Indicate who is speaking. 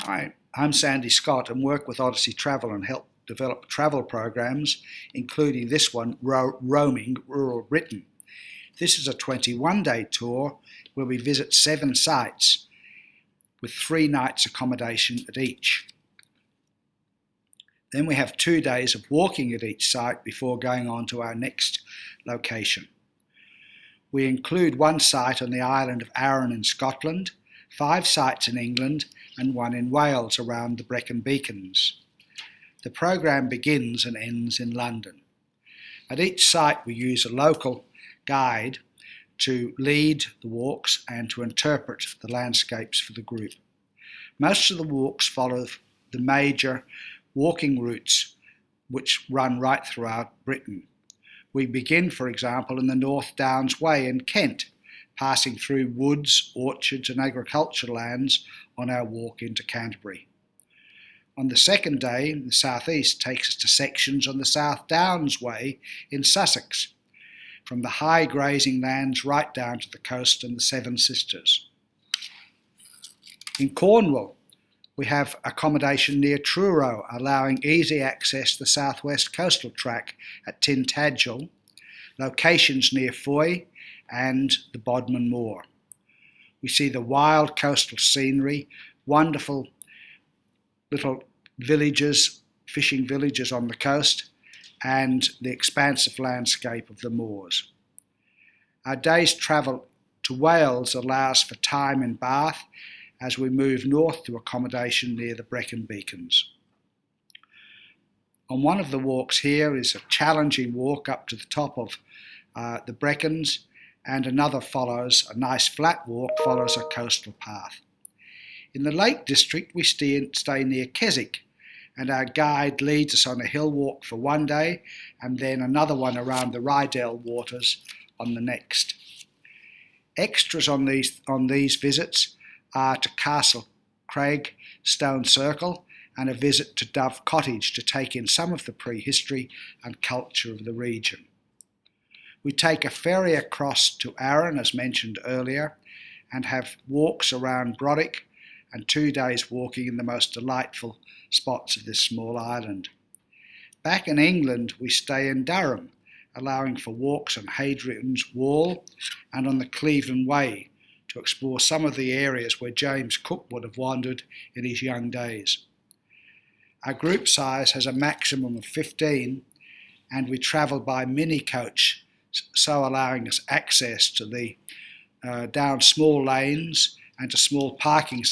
Speaker 1: Hi, I'm Sandy Scott and work with Odyssey Travel and help develop travel programs, including this one, Roaming Rural Britain. This is a 21-day tour where we visit 7 sites with 3 nights accommodation at each. Then we have 2 days of walking at each site before going on to our next location. We include 1 site on the island of Arran in Scotland, 5 sites in England and 1 in Wales around the Brecon Beacons. The programme begins and ends in London. At each site we use a local guide to lead the walks and to interpret the landscapes for the group. Most of the walks follow the major walking routes which run right throughout Britain. We begin, for example, in the North Downs Way in Kent, passing through woods, orchards and agricultural lands on our walk into Canterbury. On the second day, the southeast takes us to sections on the South Downs Way in Sussex, from the high grazing lands right down to the coast and the Seven Sisters. In Cornwall, we have accommodation near Truro, allowing easy access to the southwest coastal track at Tintagel, locations near Foy and the Bodmin Moor. We see the wild coastal scenery, wonderful little villages, fishing villages on the coast, and the expansive landscape of the moors. Our day's travel to Wales allows for time in Bath as we move north to accommodation near the Brecon Beacons. On one of the walks here is a challenging walk up to the top of the Brecons, and another follows, a nice flat walk, follows a coastal path. In the Lake District we stay near Keswick, and our guide leads us on a hill walk for 1 day and then another one around the Rydell waters on the next. Extras on these visits are to Castle Craig Stone Circle and a visit to Dove Cottage to take in some of the prehistory and culture of the region. We take a ferry across to Arran, as mentioned earlier, and have walks around Brodick and 2 days walking in the most delightful spots of this small island. Back in England, we stay in Durham, allowing for walks on Hadrian's Wall and on the Cleveland Way to explore some of the areas where James Cook would have wandered in his young days. Our group size has a maximum of 15, and we travel by mini coach, so allowing us access to the down small lanes and to small parking